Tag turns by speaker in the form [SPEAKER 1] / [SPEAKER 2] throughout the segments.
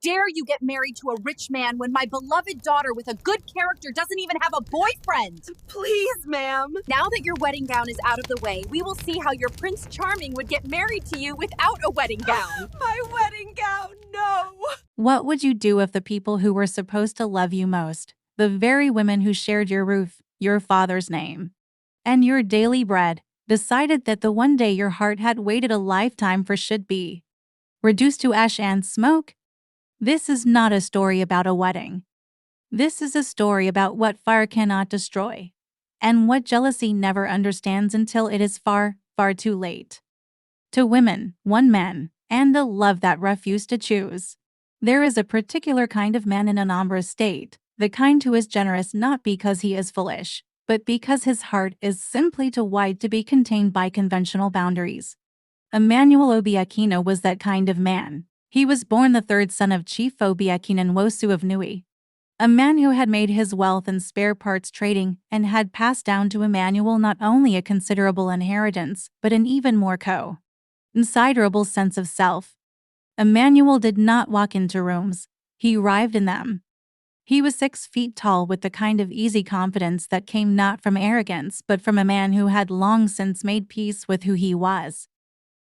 [SPEAKER 1] dare you get married to a rich man when my beloved daughter with a good character doesn't even have a boyfriend?
[SPEAKER 2] Please, ma'am.
[SPEAKER 1] Now that your wedding gown is out of the way, we will see how your Prince Charming would get married to you without a wedding gown.
[SPEAKER 2] My wedding gown, no.
[SPEAKER 3] What would you do if the people who were supposed to love you most, the very women who shared your roof, your father's name, and your daily bread, decided that the one day your heart had waited a lifetime for should be reduced to ash and smoke? This is not a story about a wedding. This is a story about what fire cannot destroy, and what jealousy never understands until it is far, far too late. To women, one man, and a love that refused to choose. There is a particular kind of man in an ombre state, the kind who is generous not because he is foolish, but because his heart is simply too wide to be contained by conventional boundaries. Emmanuel Obiakina was that kind of man. He was born the third son of Chief Obiakina Nwosu of Nui, a man who had made his wealth in spare parts trading and had passed down to Emmanuel not only a considerable inheritance, but an even more considerable sense of self. Emmanuel did not walk into rooms, he arrived in them. He was 6 feet tall with the kind of easy confidence that came not from arrogance but from a man who had long since made peace with who he was.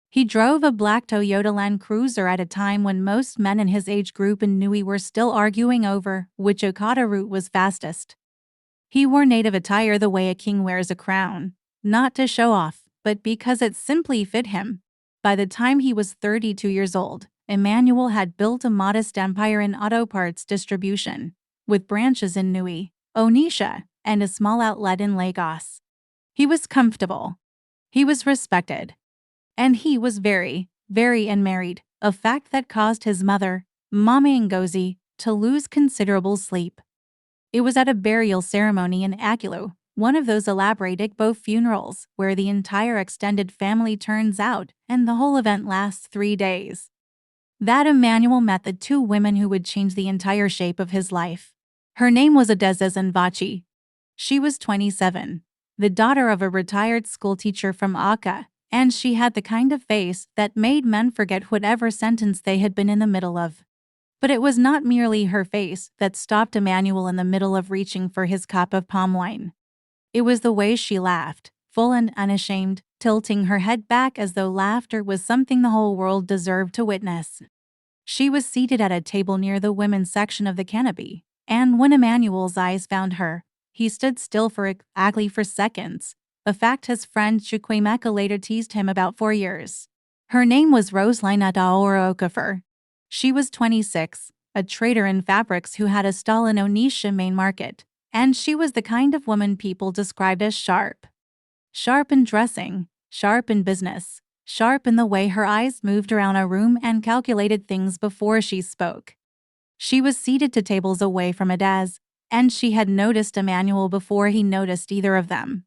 [SPEAKER 3] He drove a black Toyota Land Cruiser at a time when most men in his age group in Nui were still arguing over which Okada route was fastest. He wore native attire the way a king wears a crown, not to show off, but because it simply fit him. By the time he was 32 years old, Emmanuel had built a modest empire in auto parts distribution, with branches in Nui, Onitsha, and a small outlet in Lagos. He was comfortable. He was respected. And he was very, very unmarried, a fact that caused his mother, Mama Ngozi, to lose considerable sleep. It was at a burial ceremony in Akilu, one of those elaborate Igbo funerals where the entire extended family turns out and the whole event lasts 3 days, that Emmanuel met the 2 women who would change the entire shape of his life. Her name was Adeza Nvachi. She was 27, the daughter of a retired schoolteacher from Aka, and she had the kind of face that made men forget whatever sentence they had been in the middle of. But it was not merely her face that stopped Emmanuel in the middle of reaching for his cup of palm wine. It was the way she laughed, full and unashamed, tilting her head back as though laughter was something the whole world deserved to witness. She was seated at a table near the women's section of the canopy, and when Emmanuel's eyes found her, he stood still for exactly 4 seconds, a fact his friend Chukwubuikem later teased him about 4 years. Her name was Roseline Adaora Okafor. She was 26, a trader in fabrics who had a stall in Onitsha main market, and she was the kind of woman people described as sharp. Sharp in dressing, sharp in business, sharp in the way her eyes moved around a room and calculated things before she spoke. She was seated 2 tables away from Adaz, and she had noticed Emmanuel before he noticed either of them.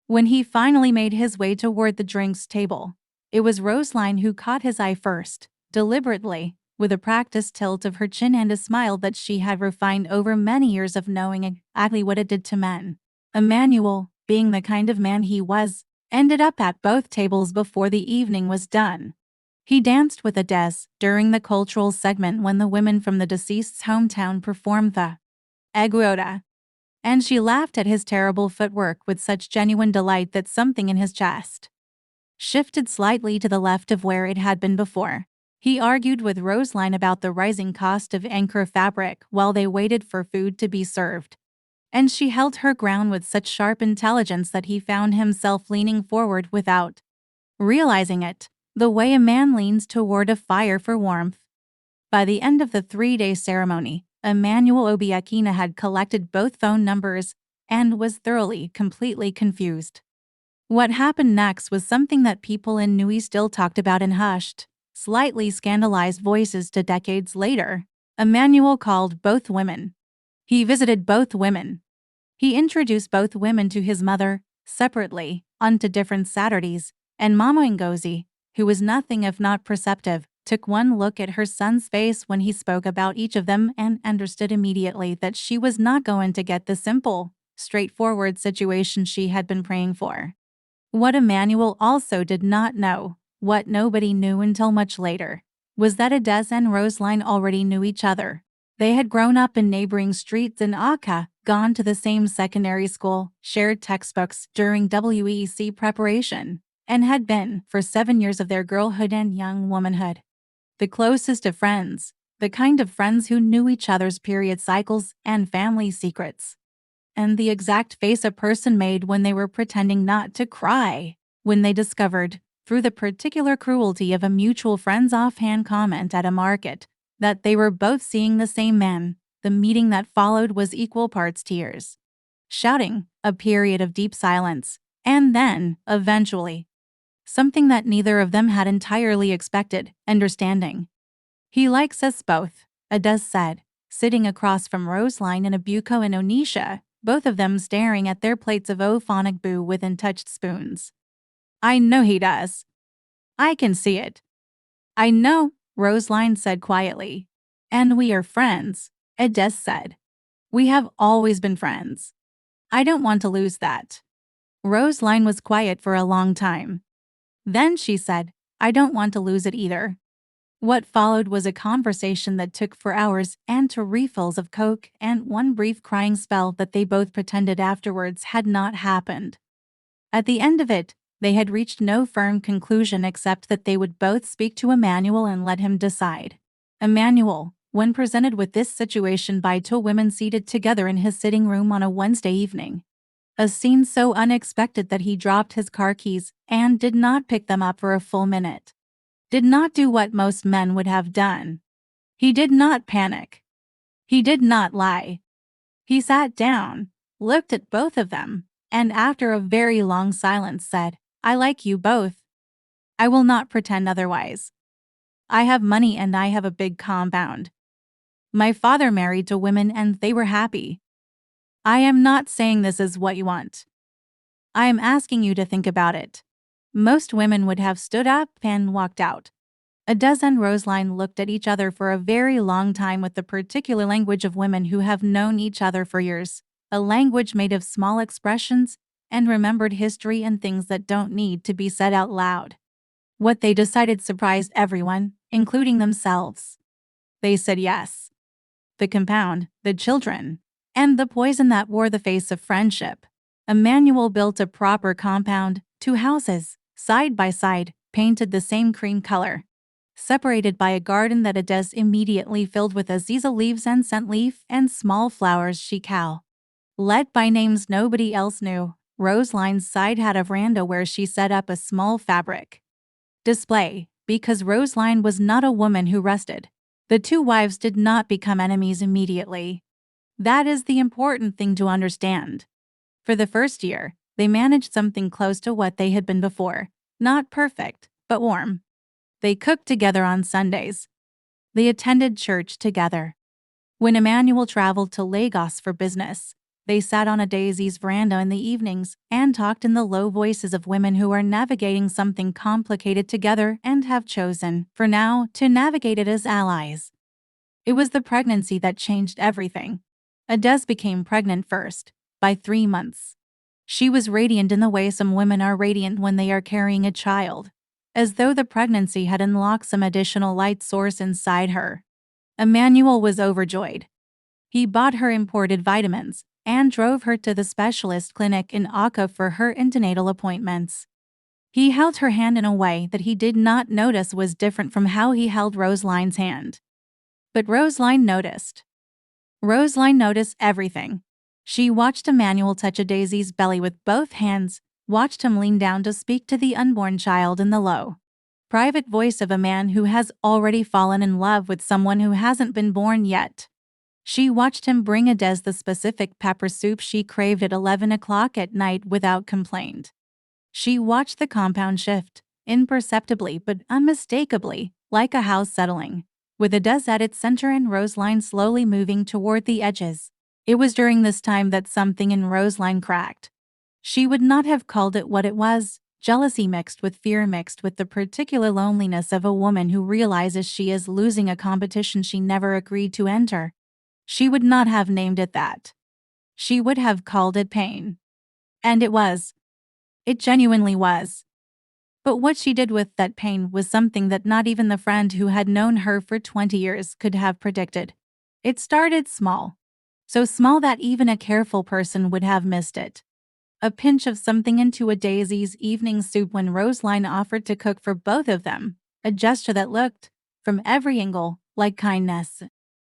[SPEAKER 3] When he finally made his way toward the drinks table, it was Roseline who caught his eye first, deliberately, with a practiced tilt of her chin and a smile that she had refined over many years of knowing exactly what it did to men. Emmanuel, being the kind of man he was, ended up at both tables before the evening was done. He danced with Adez during the cultural segment when the women from the deceased's hometown performed the Egwota, and she laughed at his terrible footwork with such genuine delight that something in his chest shifted slightly to the left of where it had been before. He argued with Roseline about the rising cost of anchor fabric while they waited for food to be served, and she held her ground with such sharp intelligence that he found himself leaning forward without realizing it, the way a man leans toward a fire for warmth. By the end of the 3-day ceremony, Emmanuel Obiakina had collected both phone numbers and was thoroughly, completely confused. What happened next was something that people in Nui still talked about in hushed, slightly scandalized voices to decades later. Emmanuel called both women. He visited both women. He introduced both women to his mother, separately, onto different Saturdays, and Mama Ngozi, who was nothing if not perceptive, took one look at her son's face when he spoke about each of them and understood immediately that she was not going to get the simple, straightforward situation she had been praying for. What Emmanuel also did not know, what nobody knew until much later, was that Ades and Roseline already knew each other. They had grown up in neighboring streets in Akka, gone to the same secondary school, shared textbooks during WEC preparation, and had been, for 7 years of their girlhood and young womanhood, the closest of friends, the kind of friends who knew each other's period cycles and family secrets, and the exact face a person made when they were pretending not to cry, when they discovered, through the particular cruelty of a mutual friend's offhand comment at a market, that they were both seeing the same man. The meeting that followed was equal parts tears, shouting, a period of deep silence, and then, eventually, something that neither of them had entirely expected, understanding. "He likes us both," Ades said, sitting across from Roseline in a buco and Onisha, both of them staring at their plates of ophonic boo with untouched spoons. "I know he does. I can see it." "I know," Roseline said quietly. "And we are friends," Ades said. "We have always been friends. I don't want to lose that." Roseline was quiet for a long time. Then she said, "I don't want to lose it either." What followed was a conversation that took 4 hours and 2 refills of Coke and one brief crying spell that they both pretended afterwards had not happened. At the end of it, they had reached no firm conclusion except that they would both speak to Emmanuel and let him decide. Emmanuel, when presented with this situation by 2 women seated together in his sitting room on a Wednesday evening, a scene so unexpected that he dropped his car keys and did not pick them up for a full minute, did not do what most men would have done. He did not panic. He did not lie. He sat down, looked at both of them, and after a very long silence said, "I like you both. I will not pretend otherwise. I have money and I have a big compound. My father married 2 women and they were happy. I am not saying this is what you want. I am asking you to think about it." Most women would have stood up and walked out. Ades and Roseline looked at each other for a very long time with the particular language of women who have known each other for years, a language made of small expressions and remembered history and things that don't need to be said out loud. What they decided surprised everyone, including themselves. They said yes. The compound, the children, and the poison that wore the face of friendship. Emmanuel built a proper compound, 2 houses, side by side, painted the same cream color, separated by a garden that Ades immediately filled with aziza leaves and scent leaf and small flowers chical. Led by names nobody else knew, Roseline's side had a veranda where she set up a small fabric display, because Roseline was not a woman who rested. The 2 wives did not become enemies immediately. That is the important thing to understand. For the first year, they managed something close to what they had been before. Not perfect, but warm. They cooked together on Sundays. They attended church together. When Emmanuel traveled to Lagos for business, they sat on a Daisy's veranda in the evenings and talked in the low voices of women who are navigating something complicated together and have chosen, for now, to navigate it as allies. It was the pregnancy that changed everything. Ades became pregnant first, by 3 months. She was radiant in the way some women are radiant when they are carrying a child, as though the pregnancy had unlocked some additional light source inside her. Emmanuel was overjoyed. He bought her imported vitamins and drove her to the specialist clinic in Akka for her antenatal appointments. He held her hand in a way that he did not notice was different from how he held Roseline's hand. But Roseline noticed. Roseline noticed everything. She watched Emmanuel touch a Daisy's belly with both hands, watched him lean down to speak to the unborn child in the low, private voice of a man who has already fallen in love with someone who hasn't been born yet. She watched him bring Ades the specific pepper soup she craved at 11 o'clock at night without complaint. She watched the compound shift, imperceptibly but unmistakably, like a house settling, with Ades at its center and Roseline slowly moving toward the edges. It was during this time that something in Roseline cracked. She would not have called it what it was, jealousy mixed with fear mixed with the particular loneliness of a woman who realizes she is losing a competition she never agreed to enter. She would not have named it that. She would have called it pain. And it was. It genuinely was. But what she did with that pain was something that not even the friend who had known her for 20 years could have predicted. It started small. So small that even a careful person would have missed it. A pinch of something into a Daisy's evening soup when Roseline offered to cook for both of them. A gesture that looked, from every angle, like kindness.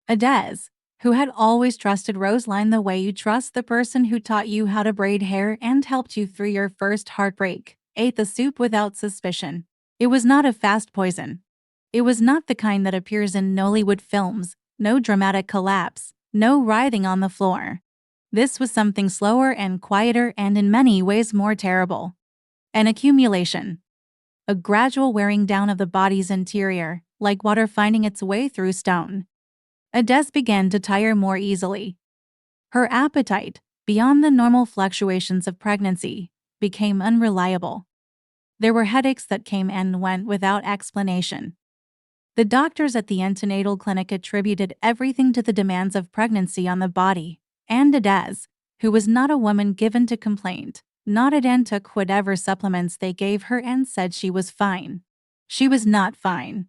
[SPEAKER 3] Adez, who had always trusted Roseline the way you trust the person who taught you how to braid hair and helped you through your first heartbreak, ate the soup without suspicion. It was not a fast poison. It was not the kind that appears in Nollywood films, no dramatic collapse, no writhing on the floor. This was something slower and quieter and in many ways more terrible. An accumulation. A gradual wearing down of the body's interior, like water finding its way through stone. Adez began to tire more easily. Her appetite, beyond the normal fluctuations of pregnancy, became unreliable. There were headaches that came and went without explanation. The doctors at the antenatal clinic attributed everything to the demands of pregnancy on the body, and Adez, who was not a woman given to complaint, nodded and took whatever supplements they gave her and said she was fine. She was not fine.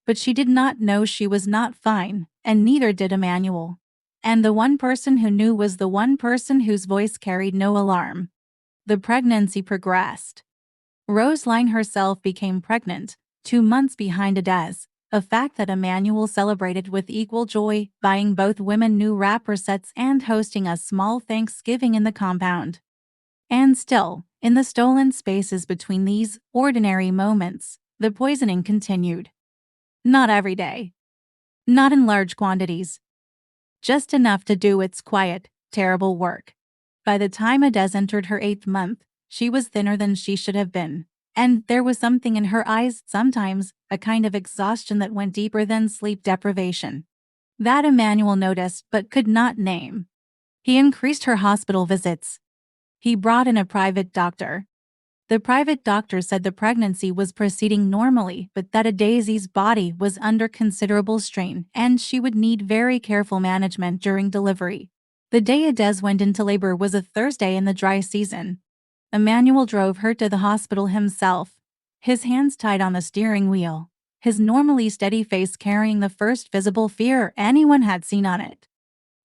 [SPEAKER 3] But she did not know she was not fine, and neither did Emmanuel. And the one person who knew was the one person whose voice carried no alarm. The pregnancy progressed. Roseline herself became pregnant, 2 months behind Adez, a fact that Emmanuel celebrated with equal joy, buying both women new wrapper sets and hosting a small Thanksgiving in the compound. And still, in the stolen spaces between these ordinary moments, the poisoning continued. Not every day. Not in large quantities. Just enough to do its quiet, terrible work. By the time Adez entered her 8th month, she was thinner than she should have been. And there was something in her eyes sometimes, a kind of exhaustion that went deeper than sleep deprivation. That Emmanuel noticed but could not name. He increased her hospital visits. He brought in a private doctor. The private doctor said the pregnancy was proceeding normally, but that Daisy's body was under considerable strain and she would need very careful management during delivery. The day Adez went into labor was a Thursday in the dry season. Emmanuel drove her to the hospital himself, his hands tied on the steering wheel, his normally steady face carrying the first visible fear anyone had seen on it.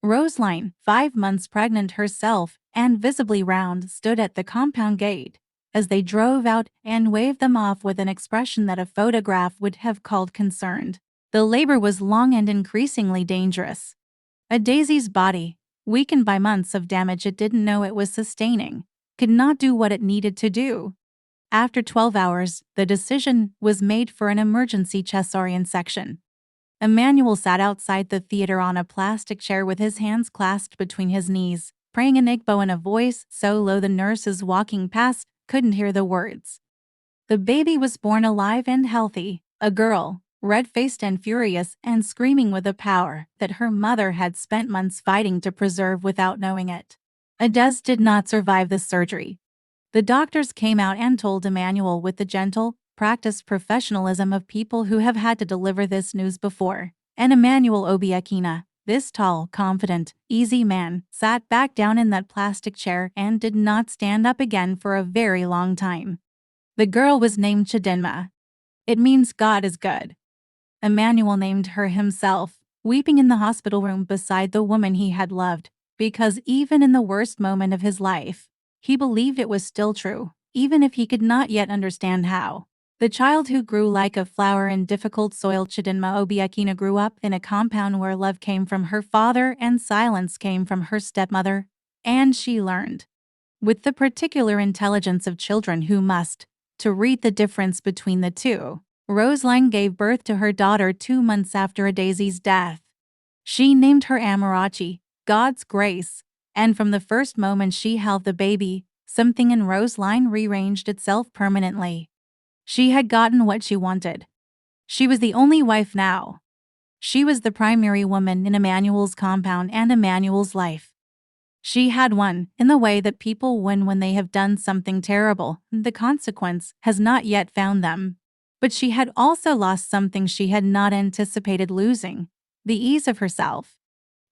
[SPEAKER 3] Roseline, 5 months pregnant herself and visibly round, stood at the compound gate as they drove out and waved them off with an expression that a photograph would have called concerned. The labor was long and increasingly dangerous. Daisy's body, weakened by months of damage it didn't know it was sustaining, could not do what it needed to do. After 12 hours, the decision was made for an emergency cesarean section. Emmanuel sat outside the theater on a plastic chair with his hands clasped between his knees, praying in Igbo in a voice so low the nurses walking past couldn't hear the words. The baby was born alive and healthy, a girl, red-faced and furious and screaming with a power that her mother had spent months fighting to preserve without knowing it. Adez did not survive the surgery. The doctors came out and told Emmanuel with the gentle, practiced professionalism of people who have had to deliver this news before, and Emmanuel Obiekina, this tall, confident, easy man, sat back down in that plastic chair and did not stand up again for a very long time. The girl was named Chidinma. It means God is good. Emmanuel named her himself, weeping in the hospital room beside the woman he had loved, because even in the worst moment of his life, he believed it was still true, even if he could not yet understand how. The child who grew like a flower in difficult soil, Chidinma Obiekina, grew up in a compound where love came from her father and silence came from her stepmother, and she learned, with the particular intelligence of children who must, to read the difference between the two. Roseline gave birth to her daughter 2 months after Daisy's death. She named her Amarachi, God's grace, and from the first moment she held the baby, something in Roseline rearranged itself permanently. She had gotten what she wanted. She was the only wife now. She was the primary woman in Emmanuel's compound and Emmanuel's life. She had won in the way that people win when they have done something terrible. The consequence has not yet found them. But she had also lost something she had not anticipated losing, the ease of herself.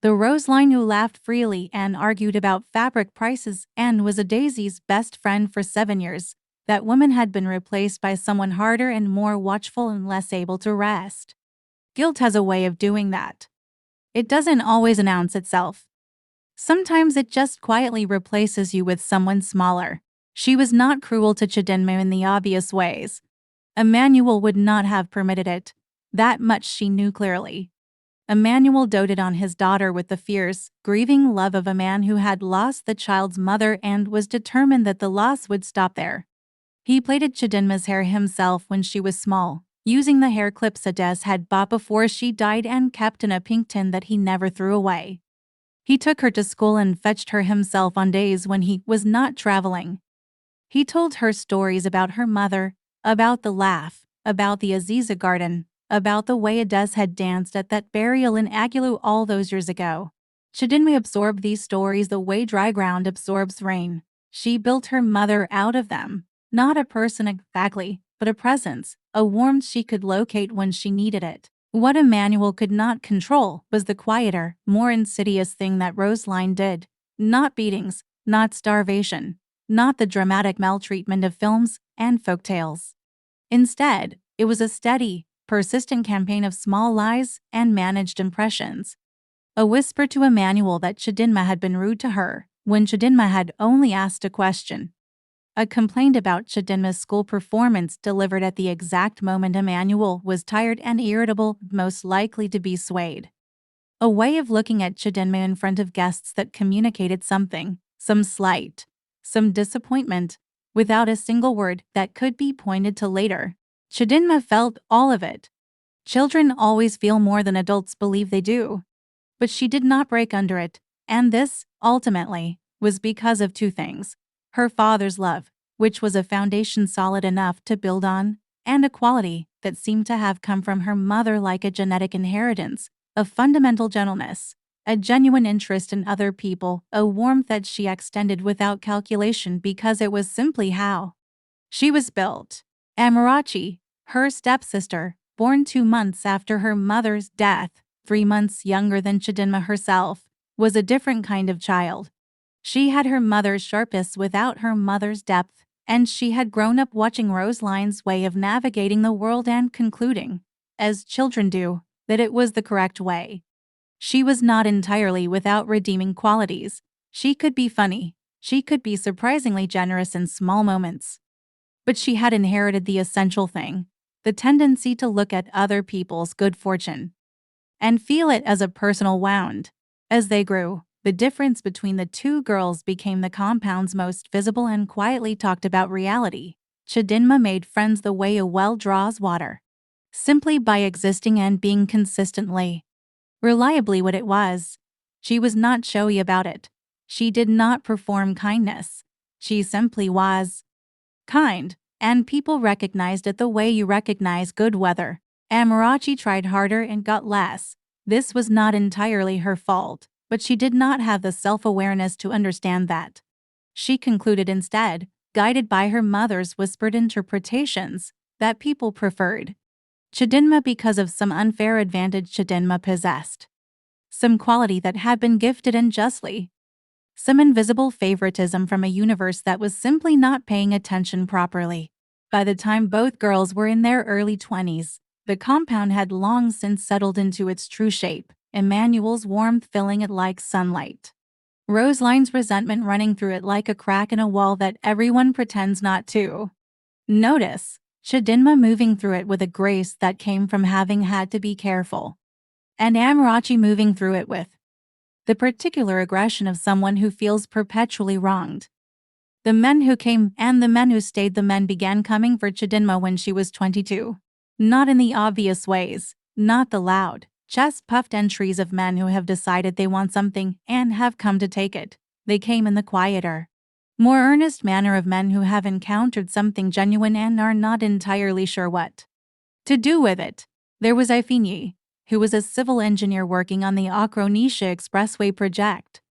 [SPEAKER 3] The Roseline who laughed freely and argued about fabric prices and was Daisy's best friend for 7 years, That woman had been replaced by someone harder and more watchful and less able to rest. Guilt has a way of doing that. It doesn't always announce itself. Sometimes it just quietly replaces you with someone smaller. She was not cruel to Chidinma in the obvious ways. Emmanuel would not have permitted it. That much she knew clearly. Emmanuel doted on his daughter with the fierce, grieving love of a man who had lost the child's mother and was determined that the loss would stop there. He plaited Chidinma's hair himself when she was small, using the hair clips Ades had bought before she died and kept in a pink tin that he never threw away. He took her to school and fetched her himself on days when he was not traveling. He told her stories about her mother, about the laugh, about the Aziza garden, about the way Ades had danced at that burial in Agulu all those years ago. Chidinma absorbed these stories the way dry ground absorbs rain. She built her mother out of them. Not a person exactly, but a presence, a warmth she could locate when she needed it. What Emmanuel could not control was the quieter, more insidious thing that Roseline did. Not beatings, not starvation, not the dramatic maltreatment of films and folktales. Instead, it was a steady, persistent campaign of small lies and managed impressions. A whisper to Emmanuel that Chidinma had been rude to her when Chidinma had only asked a question. A complaint about Chidinma's school performance delivered at the exact moment Emmanuel was tired and irritable, most likely to be swayed. A way of looking at Chidinma in front of guests that communicated something, some slight, some disappointment, without a single word that could be pointed to later. Chidinma felt all of it. Children always feel more than adults believe they do. But she did not break under it, and this, ultimately, was because of two things. Her father's love, which was a foundation solid enough to build on, and a quality that seemed to have come from her mother like a genetic inheritance, a fundamental gentleness, a genuine interest in other people, a warmth that she extended without calculation because it was simply how she was built. Amarachi, her stepsister, born 2 months after her mother's death, 3 months younger than Chidinma herself, was a different kind of child. She had her mother's sharpness without her mother's depth, and she had grown up watching Roseline's way of navigating the world and concluding, as children do, that it was the correct way. She was not entirely without redeeming qualities. She could be funny. She could be surprisingly generous in small moments. But she had inherited the essential thing, the tendency to look at other people's good fortune and feel it as a personal wound. As they grew, the difference between the two girls became the compound's most visible and quietly talked about reality. Chidinma made friends the way a well draws water, simply by existing and being consistently, reliably what it was. She was not showy about it. She did not perform kindness. She simply was kind, and people recognized it the way you recognize good weather. Amarachi tried harder and got less. This was not entirely her fault, but she did not have the self-awareness to understand that. She concluded instead, guided by her mother's whispered interpretations, that people preferred Chidinma because of some unfair advantage Chidinma possessed. Some quality that had been gifted unjustly. Some invisible favoritism from a universe that was simply not paying attention properly. By the time both girls were in their early 20s, the compound had long since settled into its true shape, Emmanuel's warmth filling it like sunlight, Roseline's resentment running through it like a crack in a wall that everyone pretends not to notice, Chidinma moving through it with a grace that came from having had to be careful, and Amarachi moving through it with the particular aggression of someone who feels perpetually wronged. The men who came and the men who stayed, the men began coming for Chidinma when she was 22. Not in the obvious ways, not the loud, chest-puffed entries of men who have decided they want something and have come to take it. They came in the quieter, more earnest manner of men who have encountered something genuine and are not entirely sure what to do with it. There was Ifeanyi, who was a civil engineer working on the Akronisha Expressway project,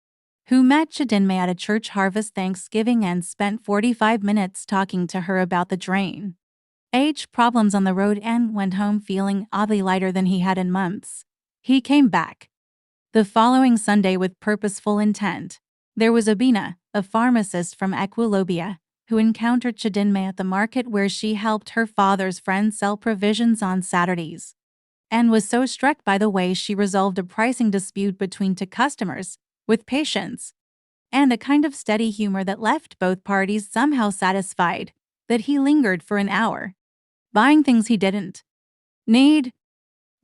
[SPEAKER 3] who met Chidinma at a church harvest Thanksgiving and spent 45 minutes talking to her about the drain problems on the road and went home feeling oddly lighter than he had in months. He came back the following Sunday with purposeful intent. There was Abina, a pharmacist from Equilobia, who encountered Chidinma at the market where she helped her father's friend sell provisions on Saturdays, and was so struck by the way she resolved a pricing dispute between two customers with patience and a kind of steady humor that left both parties somehow satisfied that he lingered for an hour, buying things he didn't need.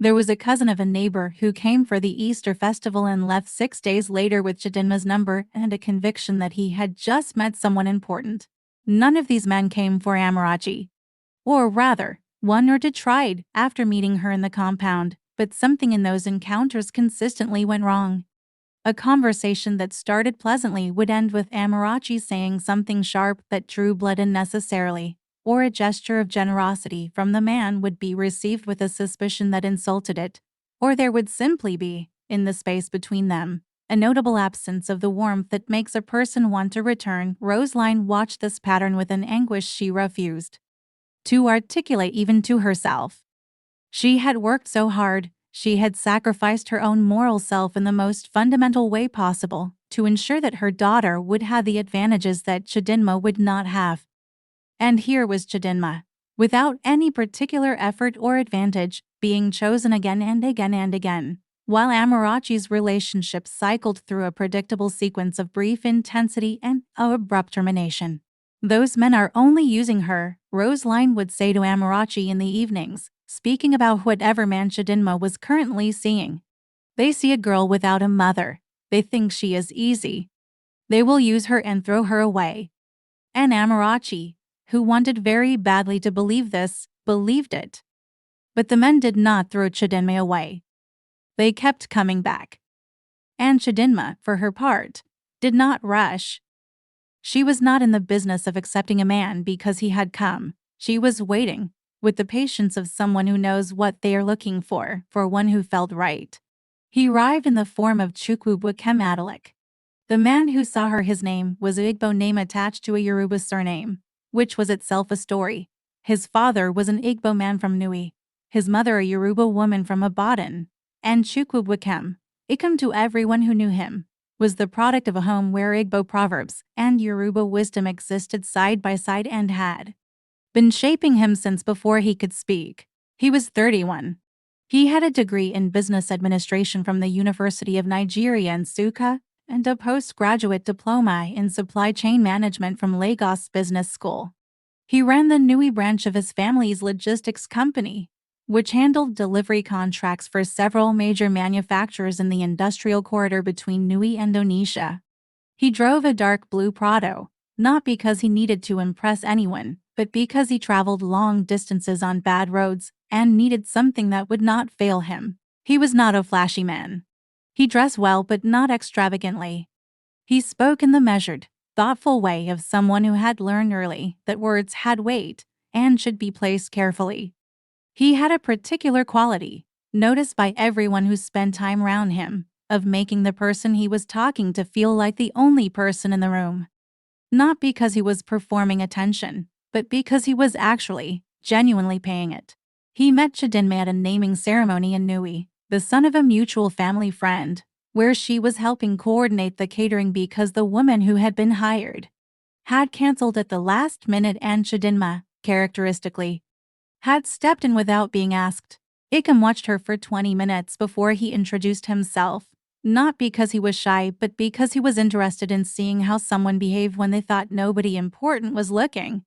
[SPEAKER 3] There was a cousin of a neighbor who came for the Easter festival and left 6 days later with Chidinma's number and a conviction that he had just met someone important. None of these men came for Amarachi. Or rather, one or two tried after meeting her in the compound, but something in those encounters consistently went wrong. A conversation that started pleasantly would end with Amarachi saying something sharp that drew blood unnecessarily, or a gesture of generosity from the man would be received with a suspicion that insulted it, or there would simply be, in the space between them, a notable absence of the warmth that makes a person want to return. Roseline watched this pattern with an anguish she refused to articulate even to herself. She had worked so hard, she had sacrificed her own moral self in the most fundamental way possible to ensure that her daughter would have the advantages that Chidinma would not have. And here was Chidinma, without any particular effort or advantage, being chosen again and again and again, while Amarachi's relationship cycled through a predictable sequence of brief intensity and abrupt termination. "Those men are only using her," Roseline would say to Amarachi in the evenings, speaking about whatever man Chidinma was currently seeing. "They see a girl without a mother. They think she is easy. They will use her and throw her away." And Amarachi, who wanted very badly to believe this, believed it. But the men did not throw Chidinma away. They kept coming back. And Chidinma, for her part, did not rush. She was not in the business of accepting a man because he had come. She was waiting, with the patience of someone who knows what they are looking for one who felt right. He arrived in the form of Chukwubuikem Adalik. The man who saw her, his name was an Igbo name attached to a Yoruba surname, which was itself a story. His father was an Igbo man from Nui, his mother a Yoruba woman from Ibadan, and Chukwubuikem, Ikem to everyone who knew him, was the product of a home where Igbo proverbs and Yoruba wisdom existed side by side and had been shaping him since before he could speak. He was 31. He had a degree in business administration from the University of Nigeria in Nsukka and a postgraduate diploma in supply chain management from Lagos Business School. He ran the Nui branch of his family's logistics company, which handled delivery contracts for several major manufacturers in the industrial corridor between Nui and Onitsha. He drove a dark blue Prado, not because he needed to impress anyone, but because he traveled long distances on bad roads and needed something that would not fail him. He was not a flashy man. He dressed well but not extravagantly. He spoke in the measured, thoughtful way of someone who had learned early that words had weight and should be placed carefully. He had a particular quality, noticed by everyone who spent time around him, of making the person he was talking to feel like the only person in the room. Not because he was performing attention, but because he was actually, genuinely paying it. He met Chidinma at a naming ceremony in Nui, the son of a mutual family friend, where she was helping coordinate the catering because the woman who had been hired had cancelled at the last minute, and Chidinma, characteristically, had stepped in without being asked. Ikem watched her for 20 minutes before he introduced himself, not because he was shy but because he was interested in seeing how someone behaved when they thought nobody important was looking.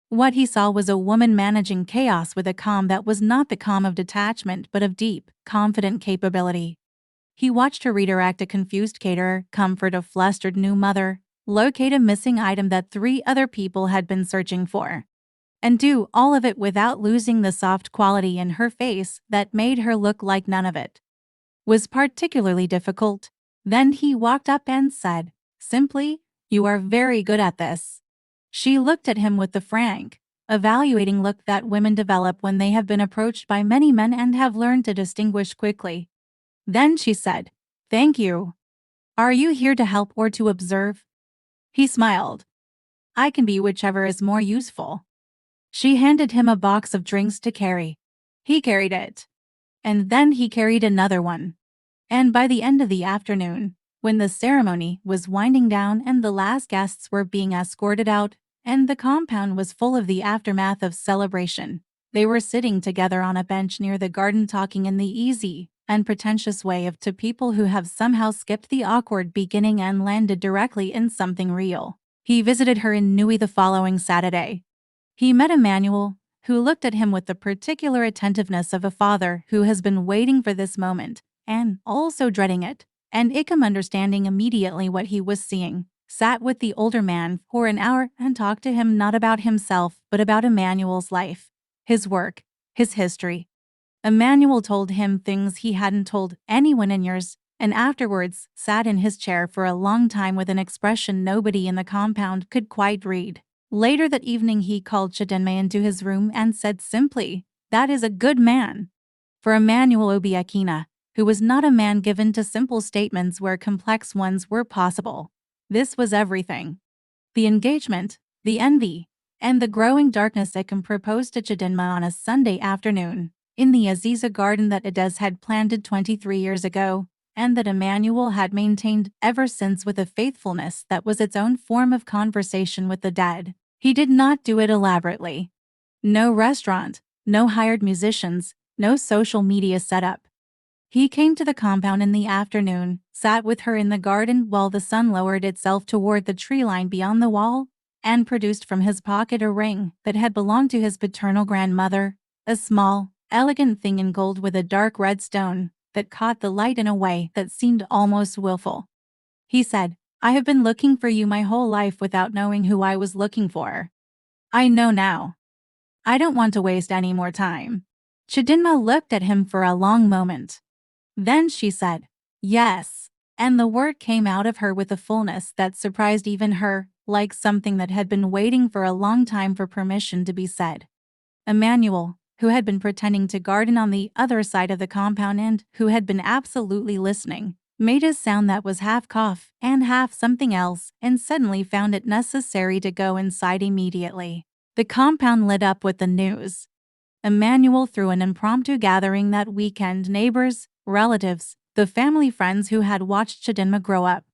[SPEAKER 3] What he saw was a woman managing chaos with a calm that was not the calm of detachment but of deep, confident capability. He watched her redirect a confused caterer, comfort a flustered new mother, locate a missing item that 3 other people had been searching for, and do all of it without losing the soft quality in her face that made her look like none of it was particularly difficult. Then he walked up and said, simply, "You are very good at this." She looked at him with the frank, evaluating look that women develop when they have been approached by many men and have learned to distinguish quickly. Then she said, "Thank you. Are you here to help or to observe?" He smiled. "I can be whichever is more useful." She handed him a box of drinks to carry. He carried it. And then he carried another one. And by the end of the afternoon, when the ceremony was winding down and the last guests were being escorted out, and the compound was full of the aftermath of celebration. They were sitting together on a bench near the garden talking in the easy, unpretentious way of two people who have somehow skipped the awkward beginning and landed directly in something real. He visited her in Nui the following Saturday. He met Emmanuel, who looked at him with the particular attentiveness of a father who has been waiting for this moment, and also dreading it, and Ickham, understanding immediately what he was seeing, sat with the older man for an hour and talked to him not about himself but about Emmanuel's life, his work, his history. Emmanuel told him things he hadn't told anyone in years, and afterwards sat in his chair for a long time with an expression nobody in the compound could quite read. Later that evening he called Chidinma into his room and said simply, "That is a good man." For Emmanuel Obiakina, who was not a man given to simple statements where complex ones were possible, this was everything. The engagement, the envy, and the growing darkness. Ickham proposed to Chidinma on a Sunday afternoon, in the Aziza garden that Adez had planted 23 years ago, and that Emmanuel had maintained ever since with a faithfulness that was its own form of conversation with the dead. He did not do it elaborately. No restaurant, no hired musicians, no social media setup. He came to the compound in the afternoon, sat with her in the garden while the sun lowered itself toward the tree line beyond the wall, and produced from his pocket a ring that had belonged to his paternal grandmother, a small, elegant thing in gold with a dark red stone that caught the light in a way that seemed almost willful. He said, "I have been looking for you my whole life without knowing who I was looking for. I know now. I don't want to waste any more time." Chidinma looked at him for a long moment. Then she said, "Yes," and the word came out of her with a fullness that surprised even her, like something that had been waiting for a long time for permission to be said. Emmanuel, who had been pretending to garden on the other side of the compound and who had been absolutely listening, made a sound that was half cough and half something else, and suddenly found it necessary to go inside immediately. The compound lit up with the news. Emmanuel threw an impromptu gathering that weekend, neighbors, relatives, the family friends who had watched Chidinma grow up.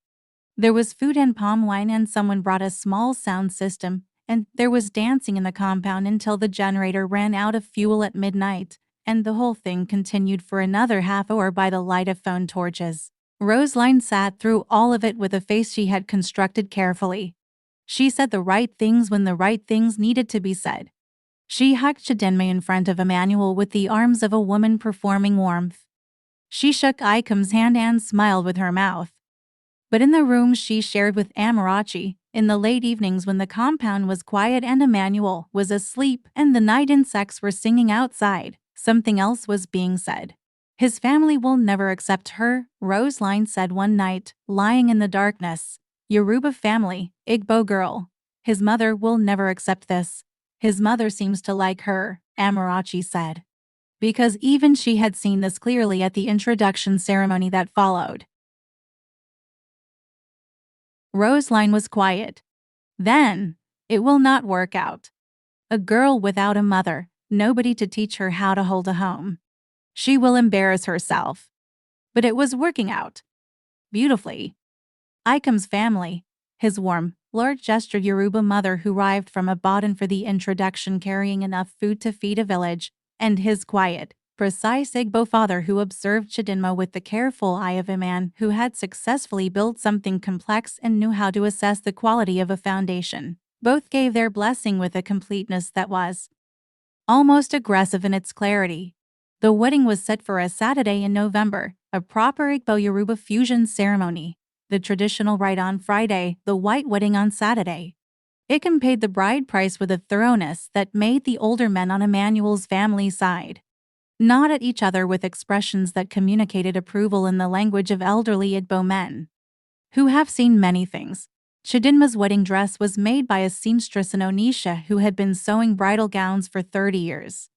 [SPEAKER 3] There was food and palm wine, and someone brought a small sound system, and there was dancing in the compound until the generator ran out of fuel at midnight, and the whole thing continued for another half hour by the light of phone torches. Roseline sat through all of it with a face she had constructed carefully. She said the right things when the right things needed to be said. She hugged Chidinma in front of Emmanuel with the arms of a woman performing warmth. She shook Ikham's hand and smiled with her mouth. But in the room she shared with Amarachi, in the late evenings when the compound was quiet and Emmanuel was asleep and the night insects were singing outside, something else was being said. "His family will never accept her," Roseline said one night, lying in the darkness. "Yoruba family, Igbo girl. His mother will never accept this. His mother seems to like her," Amarachi said. Because even she had seen this clearly at the introduction ceremony that followed. Roseline was quiet. "Then, it will not work out. A girl without a mother, nobody to teach her how to hold a home. She will embarrass herself." But it was working out beautifully. Ikham's family, his warm, large-gestured Yoruba mother who arrived from Ibadan for the introduction carrying enough food to feed a village, and his quiet, precise Igbo father who observed Chidinma with the careful eye of a man who had successfully built something complex and knew how to assess the quality of a foundation, both gave their blessing with a completeness that was almost aggressive in its clarity. The wedding was set for a Saturday in November, a proper Igbo-Yoruba fusion ceremony, the traditional rite on Friday, the white wedding on Saturday. Ickham paid the bride price with a thoroughness that made the older men on Emmanuel's family side nod at each other with expressions that communicated approval in the language of elderly Igbo men who have seen many things. Chidinma's wedding dress was made by a seamstress in Onisha who had been sewing bridal gowns for 30 years.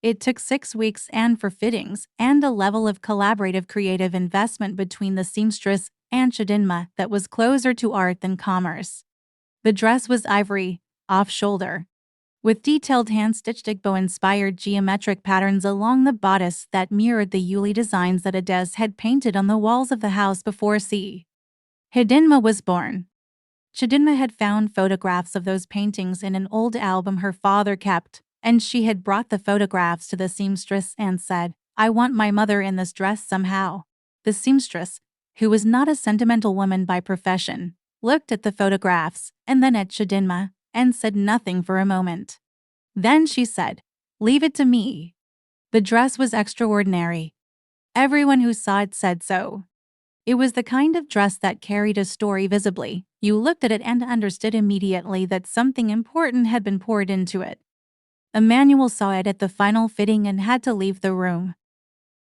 [SPEAKER 3] It took 6 weeks and for fittings and a level of collaborative creative investment between the seamstress and Chidinma that was closer to art than commerce. The dress was ivory, off-shoulder, with detailed hand-stitched Igbo-inspired geometric patterns along the bodice that mirrored the Yuli designs that Adez had painted on the walls of the house before Chidinma was born. Chidinma had found photographs of those paintings in an old album her father kept, and she had brought the photographs to the seamstress and said, "I want my mother in this dress somehow." The seamstress, who was not a sentimental woman by profession, looked at the photographs and then at Chidinma and said nothing for a moment. Then she said, "Leave it to me." The dress was extraordinary. Everyone who saw it said so. It was the kind of dress that carried a story visibly. You looked at it and understood immediately that something important had been poured into it. Emmanuel saw it at the final fitting and had to leave the room.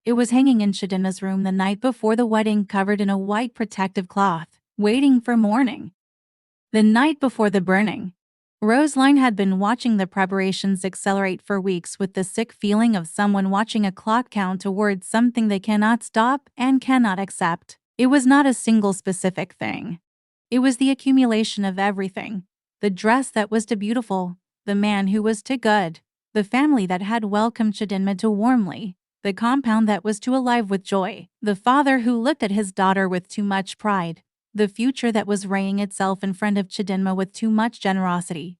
[SPEAKER 3] It was hanging in Chidinma's room the night before the wedding, covered in a white protective cloth, waiting for morning. The night before the burning, Roseline had been watching the preparations accelerate for weeks with the sick feeling of someone watching a clock count towards something they cannot stop and cannot accept. It was not a single specific thing. It was the accumulation of everything. The dress that was too beautiful, the man who was too good, the family that had welcomed Chidinma too warmly, the compound that was too alive with joy, the father who looked at his daughter with too much pride, the future that was raying itself in front of Chidinma with too much generosity.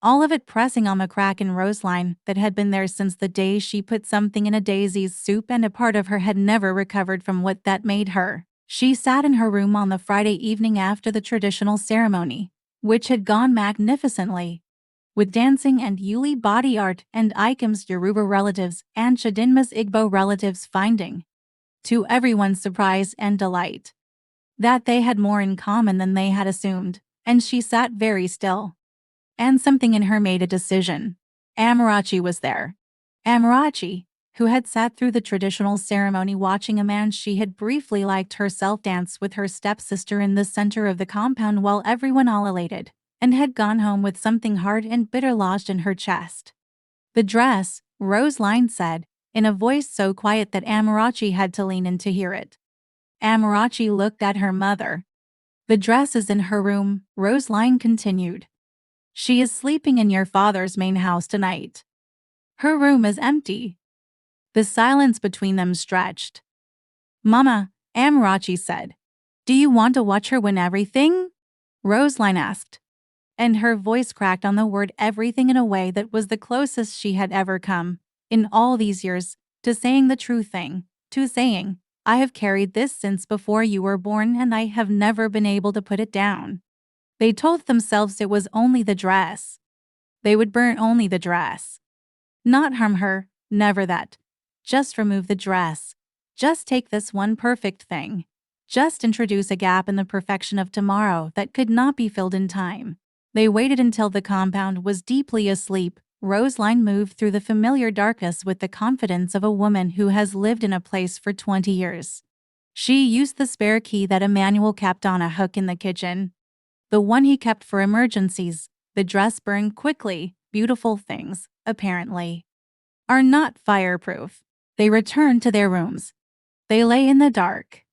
[SPEAKER 3] All of it pressing on the crack in Roseline that had been there since the day she put something in a daisy's soup, and a part of her had never recovered from what that made her. She sat in her room on the Friday evening after the traditional ceremony, which had gone magnificently, with dancing and Yuli body art and Ikem's Yoruba relatives and Chidinma's Igbo relatives, finding, to everyone's surprise and delight, that they had more in common than they had assumed, and she sat very still. And something in her made a decision. Amarachi was there. Amarachi, who had sat through the traditional ceremony watching a man she had briefly liked herself dance with her stepsister in the center of the compound while everyone all elated, and had gone home with something hard and bitter lodged in her chest. "The dress," Roseline said, in a voice so quiet that Amarachi had to lean in to hear it. Amarachi looked at her mother. "The dress is in her room," Roseline continued. "She is sleeping in your father's main house tonight. Her room is empty." The silence between them stretched. "Mama," Amarachi said, "do you want to watch her win everything?" Roseline asked, and her voice cracked on the word everything in a way that was the closest she had ever come, in all these years, to saying the true thing, to saying, "I have carried this since before you were born and I have never been able to put it down." They told themselves it was only the dress. They would burn only the dress. Not harm her, never that. Just remove the dress. Just take this one perfect thing. Just introduce a gap in the perfection of tomorrow that could not be filled in time. They waited until the compound was deeply asleep. Roseline moved through the familiar darkness with the confidence of a woman who has lived in a place for 20 years. She used the spare key that Emmanuel kept on a hook in the kitchen. The one he kept for emergencies. The dress burned quickly. Beautiful things, apparently, are not fireproof. They returned to their rooms. They lay in the dark.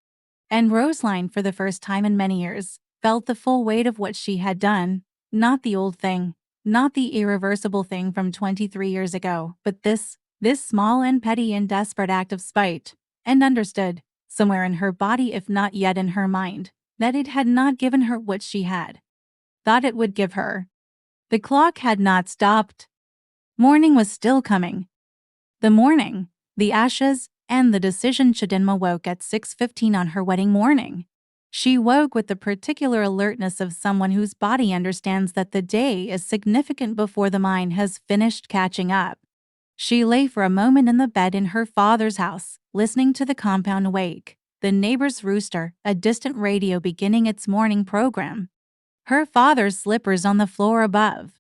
[SPEAKER 3] And Roseline, for the first time in many years, felt the full weight of what she had done. Not the old thing, not the irreversible thing from 23 years ago, but this small and petty and desperate act of spite, and understood, somewhere in her body if not yet in her mind, that it had not given her what she had thought it would give her. The clock had not stopped. Morning was still coming. The morning, the ashes, and the decision. Chidinma woke at 6:15 on her wedding morning. She woke with the particular alertness of someone whose body understands that the day is significant before the mind has finished catching up. She lay for a moment in the bed in her father's house, listening to the compound wake, the neighbor's rooster, a distant radio beginning its morning program, her father's slippers on the floor above,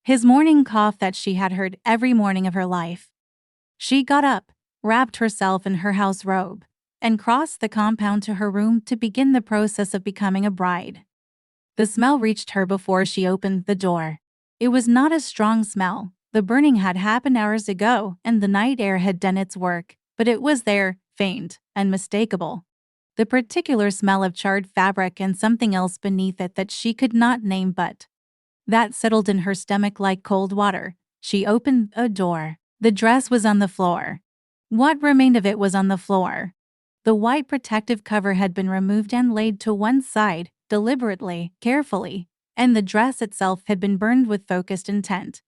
[SPEAKER 3] his morning cough that she had heard every morning of her life. She got up, wrapped herself in her house robe, and crossed the compound to her room to begin the process of becoming a bride. The smell reached her before she opened the door. It was not a strong smell. The burning had happened hours ago and the night air had done its work, but it was there, faint, unmistakable. The particular smell of charred fabric and something else beneath it that she could not name, but that settled in her stomach like cold water. She opened a door. The dress was on the floor. What remained of it was on the floor. The white protective cover had been removed and laid to one side, deliberately, carefully. and the dress itself had been burned with focused intent.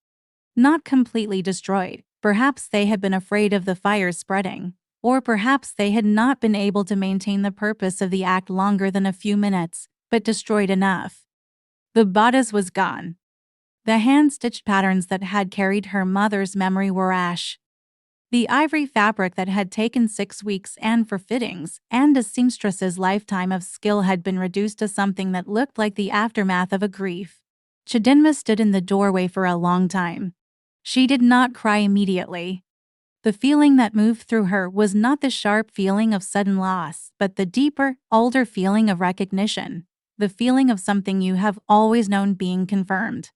[SPEAKER 3] Not completely destroyed. Perhaps they had been afraid of the fire spreading, or perhaps they had not been able to maintain the purpose of the act longer than a few minutes, but destroyed enough. The bodice was gone. The hand-stitched patterns that had carried her mother's memory were ash. The ivory fabric that had taken 6 weeks and for fittings and a seamstress's lifetime of skill had been reduced to something that looked like the aftermath of a grief. Chidinma stood in the doorway for a long time. She did not cry immediately. The feeling that moved through her was not the sharp feeling of sudden loss, but the deeper, older feeling of recognition, the feeling of something you have always known being confirmed.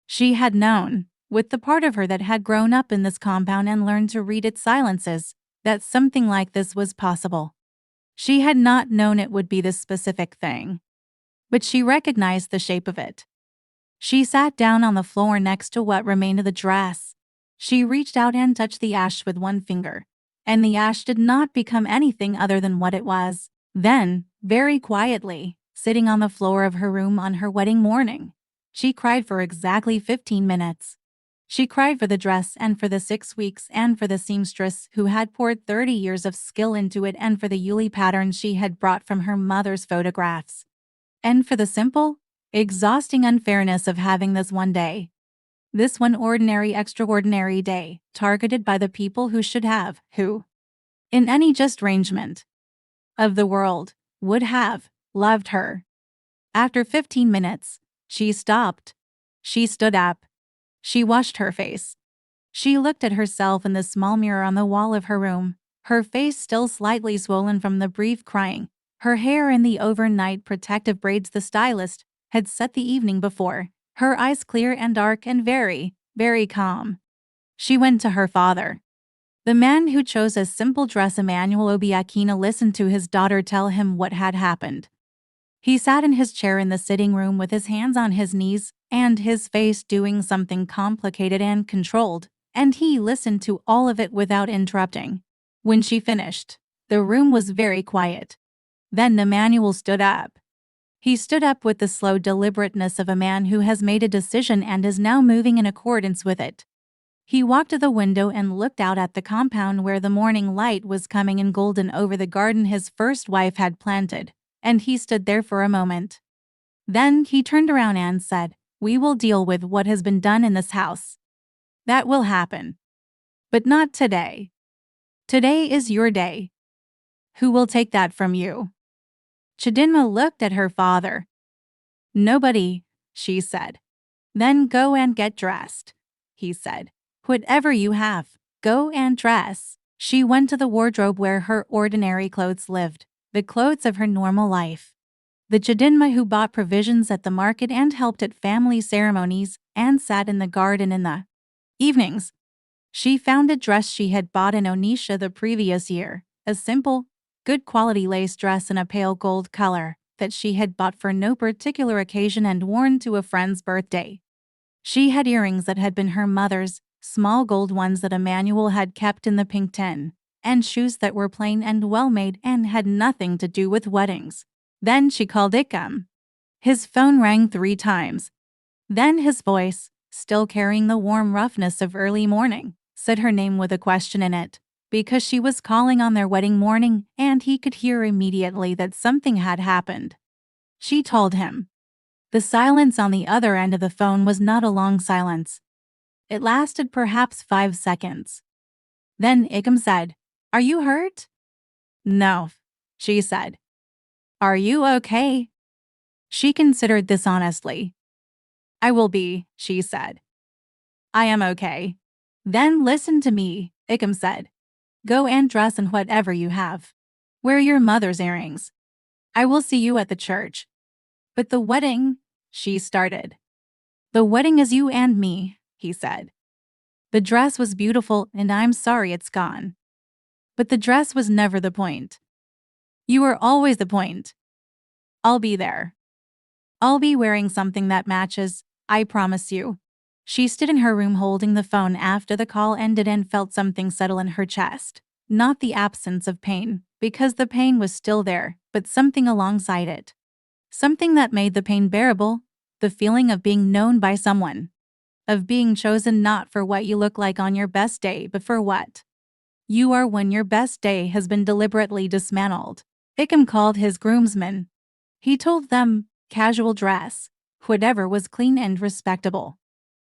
[SPEAKER 3] She had known, with the part of her that had grown up in this compound and learned to read its silences, that something like this was possible. She had not known it would be this specific thing, but she recognized the shape of it. She sat down on the floor next to what remained of the dress. She reached out and touched the ash with one finger, and the ash did not become anything other than what it was. Then, very quietly, sitting on the floor of her room on her wedding morning, she cried for exactly 15 minutes. She cried for the dress and for the 6 weeks and for the seamstress who had poured 30 years of skill into it and for the Yuli patterns she had brought from her mother's photographs. And for the simple, exhausting unfairness of having this one day. This one ordinary, extraordinary day, targeted by the people who should have, who, in any just arrangement of the world, would have loved her. After 15 minutes, she stopped. She stood up. She washed her face. She looked at herself in the small mirror on the wall of her room, her face still slightly swollen from the brief crying, her hair in the overnight protective braids the stylist had set the evening before, her eyes clear and dark and very, very calm. She went to her father. The man who chose a simple dress. Emmanuel Obiakina listened to his daughter tell him what had happened. He sat in his chair in the sitting room with his hands on his knees and his face doing something complicated and controlled, and he listened to all of it without interrupting. When she finished, the room was very quiet. Then Emmanuel stood up. He stood up with the slow deliberateness of a man who has made a decision and is now moving in accordance with it. He walked to the window and looked out at the compound where the morning light was coming in golden over the garden his first wife had planted, and he stood there for a moment. Then he turned around and said, "We will deal with what has been done in this house. That will happen. But not today. Today is your day. Who will take that from you?" Chidinma looked at her father. "Nobody," she said. "Then go and get dressed," he said. "Whatever you have, go and dress." She went to the wardrobe where her ordinary clothes lived, the clothes of her normal life. The Chidinma who bought provisions at the market and helped at family ceremonies and sat in the garden in the evenings. She found a dress she had bought in Onisha the previous year, a simple, good quality lace dress in a pale gold color that she had bought for no particular occasion and worn to a friend's birthday. She had earrings that had been her mother's, small gold ones that Emmanuel had kept in the pink tin, and shoes that were plain and well-made and had nothing to do with weddings. Then she called Ikam. His phone rang 3 times. Then his voice, still carrying the warm roughness of early morning, said her name with a question in it, because she was calling on their wedding morning and he could hear immediately that something had happened. She told him. The silence on the other end of the phone was not a long silence. It lasted perhaps 5 seconds. Then Ikam said, "Are you hurt?" "No," she said. "Are you okay?" She considered this honestly. "I will be," she said. "I am okay." "Then listen to me," Ikam said. "Go and dress in whatever you have. Wear your mother's earrings. I will see you at the church." "But the wedding," she started. "The wedding is you and me," he said. "The dress was beautiful and I'm sorry it's gone. But the dress was never the point. You were always the point. I'll be there. I'll be wearing something that matches, I promise you." She stood in her room holding the phone after the call ended and felt something settle in her chest. Not the absence of pain, because the pain was still there, but something alongside it. Something that made the pain bearable, the feeling of being known by someone, of being chosen not for what you look like on your best day but for what you are when your best day has been deliberately dismantled. Ickham called his groomsmen. He told them, casual dress, whatever was clean and respectable.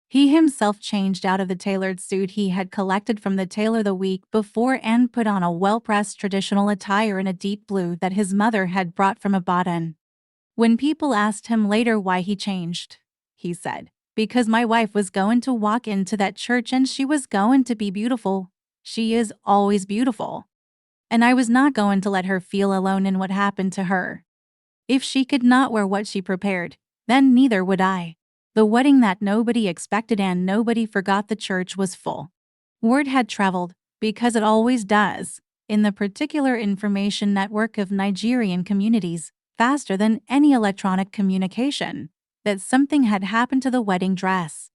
[SPEAKER 3] He himself changed out of the tailored suit he had collected from the tailor the week before and put on a well-pressed traditional attire in a deep blue that his mother had brought from Abadan. When people asked him later why he changed, he said, "Because my wife was going to walk into that church and she was going to be beautiful. She is always beautiful. And I was not going to let her feel alone in what happened to her. If she could not wear what she prepared, then neither would I." The wedding that nobody expected and nobody forgot the church was full. Word had traveled, because it always does, in the particular information network of Nigerian communities, faster than any electronic communication, that something had happened to the wedding dress.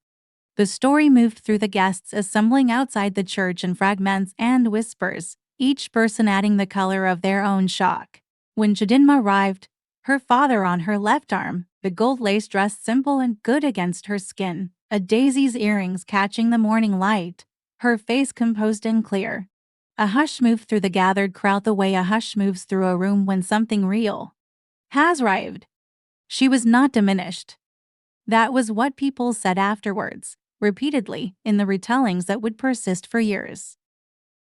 [SPEAKER 3] The story moved through the guests assembling outside the church in fragments and whispers, each person adding the color of their own shock. When Chidinma arrived, her father on her left arm, the gold lace dress simple and good against her skin, a daisy's earrings catching the morning light, her face composed and clear. A hush moved through the gathered crowd the way a hush moves through a room when something real has arrived. She was not diminished. That was what people said afterwards, repeatedly, in the retellings that would persist for years.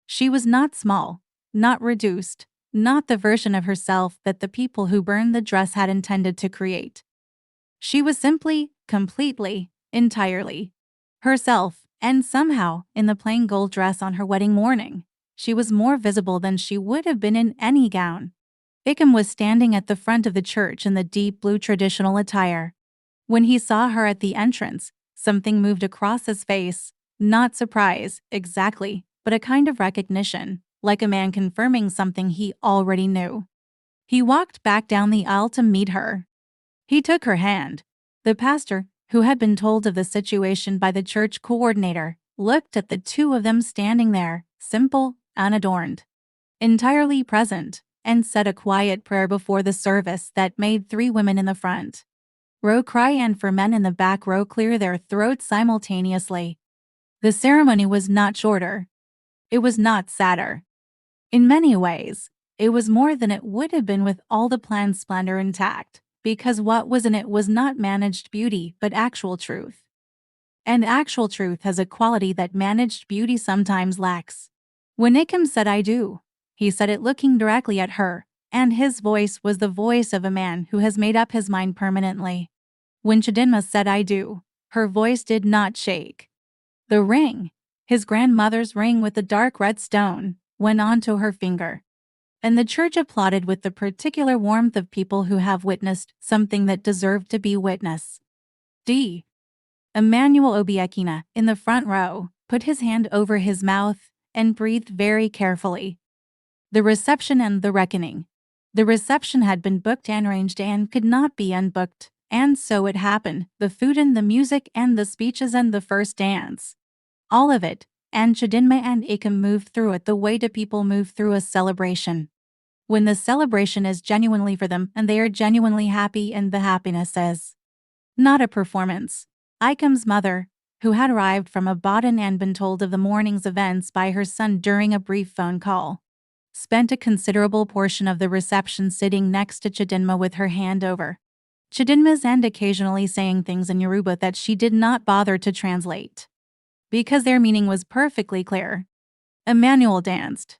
[SPEAKER 3] She was not small, not reduced, not the version of herself that the people who burned the dress had intended to create. She was simply, completely, entirely herself, and somehow, in the plain gold dress on her wedding morning, she was more visible than she would have been in any gown. Ickham was standing at the front of the church in the deep blue traditional attire. When he saw her at the entrance, something moved across his face, not surprise, exactly, but a kind of recognition, like a man confirming something he already knew. He walked back down the aisle to meet her. He took her hand. The pastor, who had been told of the situation by the church coordinator, looked at the two of them standing there, simple, unadorned, entirely present, and said a quiet prayer before the service that made 3 women in the front row cry and 4 men in the back row clear their throats simultaneously. The ceremony was not shorter. It was not sadder. In many ways, it was more than it would have been with all the planned splendor intact, because what was in it was not managed beauty but actual truth. And actual truth has a quality that managed beauty sometimes lacks. When Ickham said "I do," he said it looking directly at her, and his voice was the voice of a man who has made up his mind permanently. When Chidinma said "I do," her voice did not shake. The ring, his grandmother's ring with the dark red stone, went onto her finger. And the church applauded with the particular warmth of people who have witnessed something that deserved to be witnessed. D. Emmanuel Obiekina, in the front row, put his hand over his mouth and breathed very carefully. The reception and the reckoning. The reception had been booked and arranged and could not be unbooked, and so it happened, the food and the music and the speeches and the first dance. All of it, and Chidinma and Ickham moved through it the way the people move through a celebration. When the celebration is genuinely for them and they are genuinely happy and the happiness is not a performance. Ickham's mother, who had arrived from Abadan and been told of the morning's events by her son during a brief phone call, spent a considerable portion of the reception sitting next to Chidinma with her hand over Chidinma's and occasionally saying things in Yoruba that she did not bother to translate, because their meaning was perfectly clear. Emmanuel danced.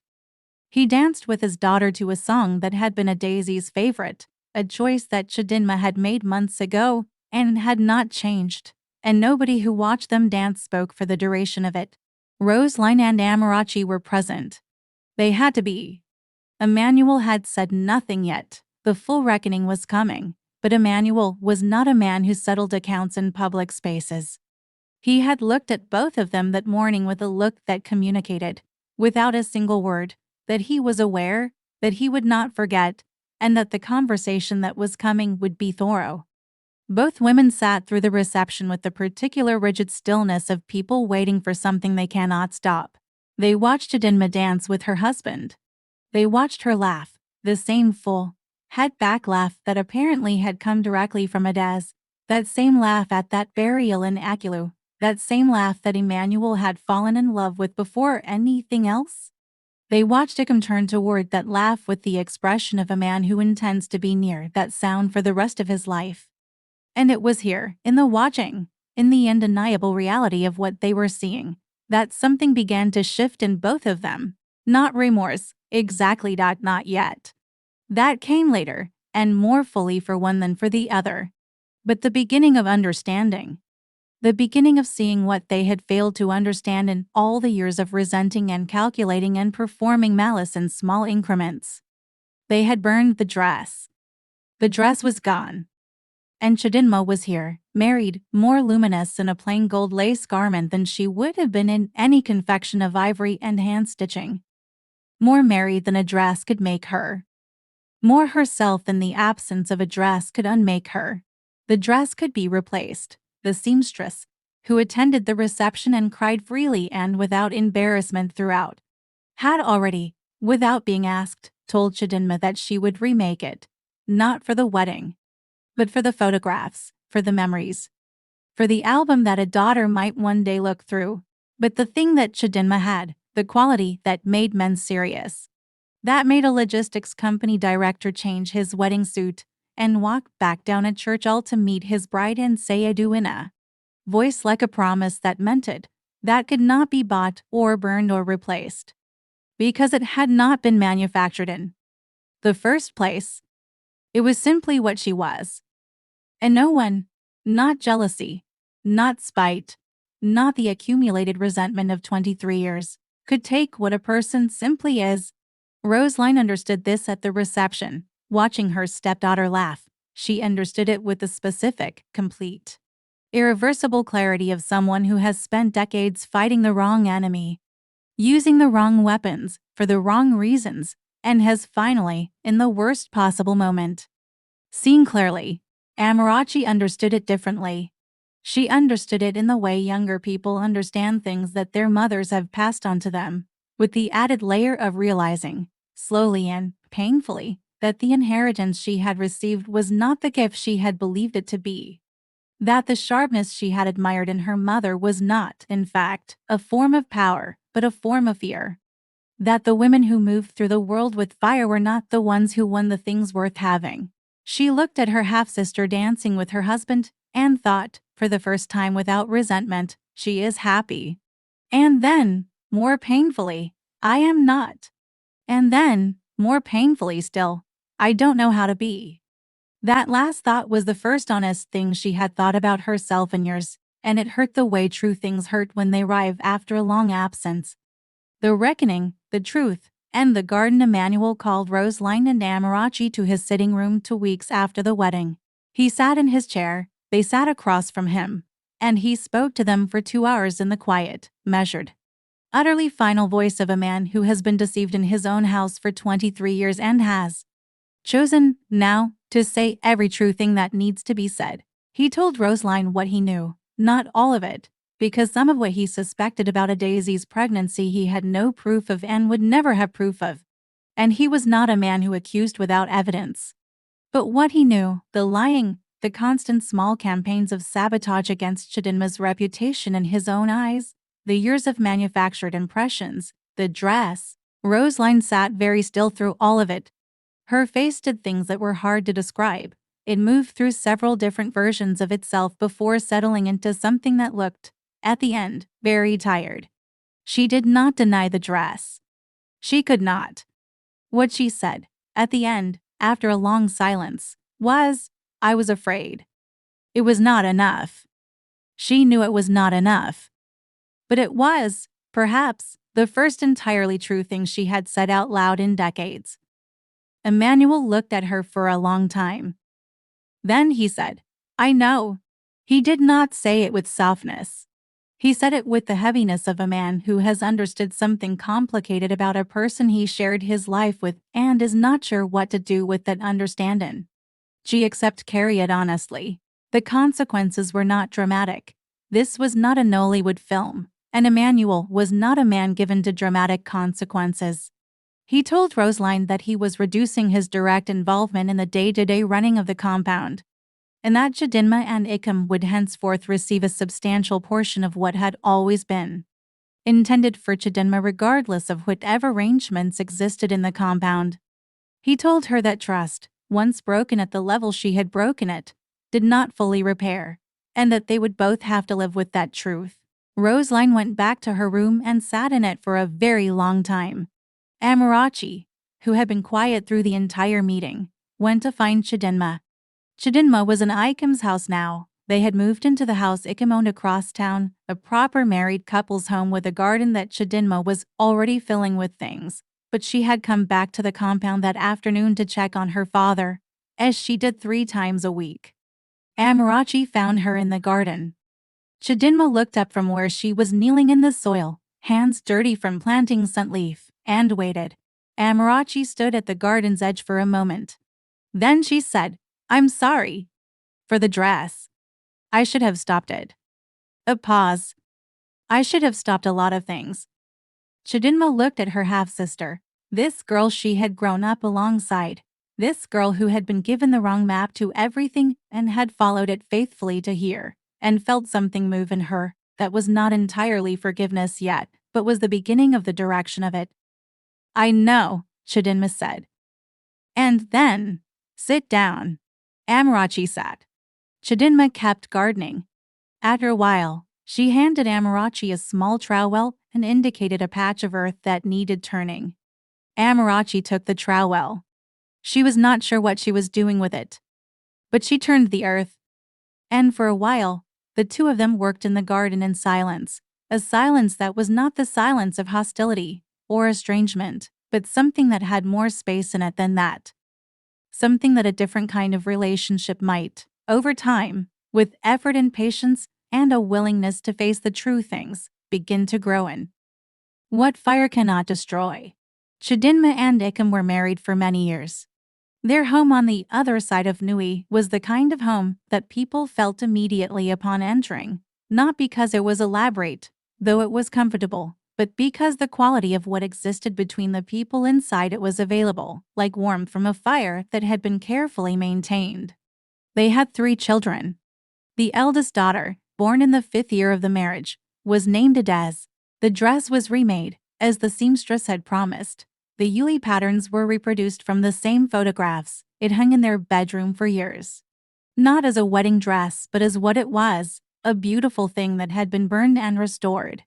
[SPEAKER 3] He danced with his daughter to a song that had been a Daisy's favorite, a choice that Chidinma had made months ago and had not changed, and nobody who watched them dance spoke for the duration of it. Roseline and Amarachi were present. They had to be. Emmanuel had said nothing yet. The full reckoning was coming, but Emmanuel was not a man who settled accounts in public spaces. He had looked at both of them that morning with a look that communicated, without a single word, that he was aware, that he would not forget, and that the conversation that was coming would be thorough. Both women sat through the reception with the particular rigid stillness of people waiting for something they cannot stop. They watched Chidinma dance with her husband. They watched her laugh, the same full, head-back laugh that apparently had come directly from Adez, That same laugh at that burial in Akilu. That same laugh that Emmanuel had fallen in love with before anything else. They watched him turn toward that laugh with the expression of a man who intends to be near that sound for the rest of his life. And it was here, in the watching, in the undeniable reality of what they were seeing, that something began to shift in both of them. Not remorse, exactly that, not yet. That came later, and more fully for one than for the other. But the beginning of understanding. The beginning of seeing what they had failed to understand in all the years of resenting and calculating and performing malice in small increments. They had burned the dress. The dress was gone. And Chidinma was here, married, more luminous in a plain gold lace garment than she would have been in any confection of ivory and hand-stitching. More married than a dress could make her. More herself than the absence of a dress could unmake her. The dress could be replaced. The seamstress, who attended the reception and cried freely and without embarrassment throughout, had already, without being asked, told Chidinma that she would remake it, not for the wedding, but for the photographs, for the memories, for the album that a daughter might one day look through. But the thing that Chidinma had, the quality that made men serious, that made a logistics company director change his wedding suit and walk back down a church aisle to meet his bride and say adieu in a voice like a promise that meant it, that could not be bought or burned or replaced, because it had not been manufactured in the first place. It was simply what she was. And no one, not jealousy, not spite, not the accumulated resentment of 23 years, could take what a person simply is. Roseline understood this at the reception, watching her stepdaughter laugh. She understood it with the specific, complete, irreversible clarity of someone who has spent decades fighting the wrong enemy, using the wrong weapons for the wrong reasons, and has finally, in the worst possible moment, seen clearly. Amarachi understood it differently. She understood it in the way younger people understand things that their mothers have passed on to them, with the added layer of realizing, slowly and painfully, that the inheritance she had received was not the gift she had believed it to be. That the sharpness she had admired in her mother was not, in fact, a form of power, but a form of fear. That the women who moved through the world with fire were not the ones who won the things worth having. She looked at her half-sister dancing with her husband and thought, for the first time without resentment, she is happy. And then, more painfully, I am not. And then, more painfully still, I don't know how to be. That last thought was the first honest thing she had thought about herself in years, and it hurt the way true things hurt when they arrive after a long absence. The reckoning, the truth, and the garden. Emmanuel called Roseline and Amarachi to his sitting room 2 weeks after the wedding. He sat in his chair, they sat across from him, and he spoke to them for 2 hours in the quiet, measured, utterly final voice of a man who has been deceived in his own house for 23 years and has chosen, now, to say every true thing that needs to be said. He told Roseline what he knew, not all of it, because some of what he suspected about a Daisy's pregnancy he had no proof of and would never have proof of. And he was not a man who accused without evidence. But what he knew, the lying, the constant small campaigns of sabotage against Chidinma's reputation in his own eyes, the years of manufactured impressions, the dress. Roseline sat very still through all of it. Her face did things that were hard to describe. It moved through several different versions of itself before settling into something that looked, at the end, very tired. She did not deny the dress. She could not. What she said, at the end, after a long silence, was, I was afraid. It was not enough. She knew it was not enough. But it was, perhaps, the first entirely true thing she had said out loud in decades. Emmanuel looked at her for a long time. Then he said, I know. He did not say it with softness. He said it with the heaviness of a man who has understood something complicated about a person he shared his life with and is not sure what to do with that understanding. Except carry it honestly. The consequences were not dramatic. This was not a Nollywood film, and Emmanuel was not a man given to dramatic consequences. He told Roseline that he was reducing his direct involvement in the day-to-day running of the compound. and that Chidinma and Ikam would henceforth receive a substantial portion of what had always been intended for Chidinma regardless of whatever arrangements existed in the compound. He told her that trust, once broken at the level she had broken it, did not fully repair, and that they would both have to live with that truth. Roseline went back to her room and sat in it for a very long time. Amarachi, who had been quiet through the entire meeting, went to find Chidinma. Chidinma was in Ikam's house now. They had moved into the house Ikam owned across town, a proper married couple's home with a garden that Chidinma was already filling with things. But she had come back to the compound that afternoon to check on her father, as she did 3 times a week. Amarachi found her in the garden. Chidinma looked up from where she was kneeling in the soil, hands dirty from planting scentleaf, and waited. Amarachi stood at the garden's edge for a moment. Then she said, "I'm sorry for the dress. I should have stopped it." A pause. "I should have stopped a lot of things." Chidinma looked at her half-sister, this girl she had grown up alongside, this girl who had been given the wrong map to everything and had followed it faithfully to here, and felt something move in her that was not entirely forgiveness yet, but was the beginning of the direction of it. "I know," Chidinma said. "And then, sit down." Amarachi sat. Chidinma kept gardening. After a while, she handed Amarachi a small trowel and indicated a patch of earth that needed turning. Amarachi took the trowel. She was not sure what she was doing with it, but she turned the earth. And for a while, the two of them worked in the garden in silence, a silence that was not the silence of hostility or estrangement, but something that had more space in it than that. Something that a different kind of relationship might, over time, with effort and patience and a willingness to face the true things, begin to grow in. What fire cannot destroy. Chidinma and Ikam were married for many years. Their home on the other side of Nui was the kind of home that people felt immediately upon entering, not because it was elaborate, though it was comfortable, but because the quality of what existed between the people inside it was available, like warmth from a fire that had been carefully maintained. They had 3 children. The eldest daughter, born in the 5th year of the marriage, was named Adez. The dress was remade, as the seamstress had promised. The Yuli patterns were reproduced from the same photographs. It hung in their bedroom for years. Not as a wedding dress, but as what it was, a beautiful thing that had been burned and restored.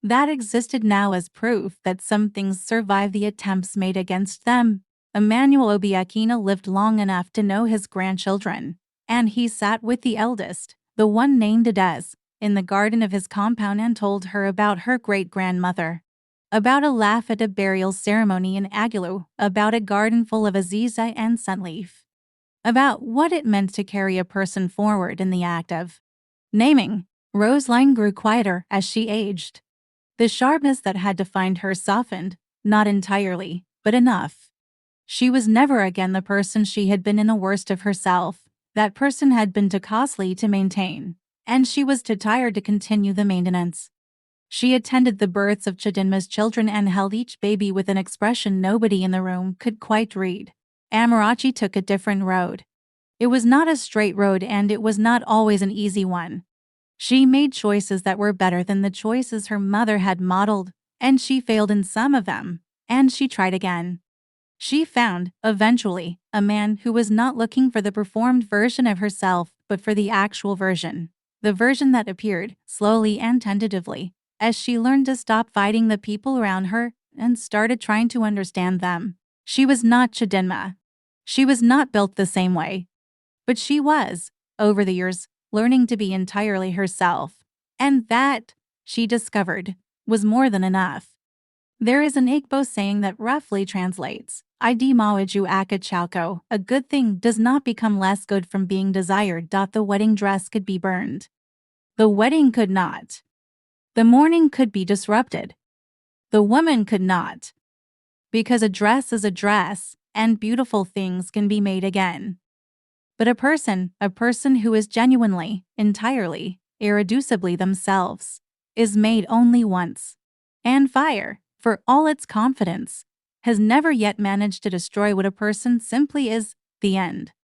[SPEAKER 3] That existed now as proof that some things survived the attempts made against them. Emmanuel Obiakina lived long enough to know his grandchildren, and he sat with the eldest, the one named Adez, in the garden of his compound and told her about her great-grandmother. About a laugh at a burial ceremony in Agilu, about a garden full of aziza and scentleaf. About what it meant to carry a person forward in the act of naming. Roseline grew quieter as she aged. The sharpness that had defined her softened, not entirely, but enough. She was never again the person she had been in the worst of herself. That person had been too costly to maintain, and she was too tired to continue the maintenance. She attended the births of Chidinma's children and held each baby with an expression nobody in the room could quite read. Amarachi took a different road. It was not a straight road and it was not always an easy one. She made choices that were better than the choices her mother had modeled, and she failed in some of them, and she tried again. She found, eventually, a man who was not looking for the performed version of herself, but for the actual version. The version that appeared, slowly and tentatively, as she learned to stop fighting the people around her and started trying to understand them. She was not Chidinma. She was not built the same way. But she was, over the years, learning to be entirely herself. And that, she discovered, was more than enough. There is an Igbo saying that roughly translates, "Idi mawaju akachauko," a good thing does not become less good from being desired. The wedding dress could be burned. The wedding could not. The mourning could be disrupted. The woman could not. Because a dress is a dress, and beautiful things can be made again. But a person who is genuinely, entirely, irreducibly themselves, is made only once. And fire, for all its confidence, has never yet managed to destroy what a person simply is, the end.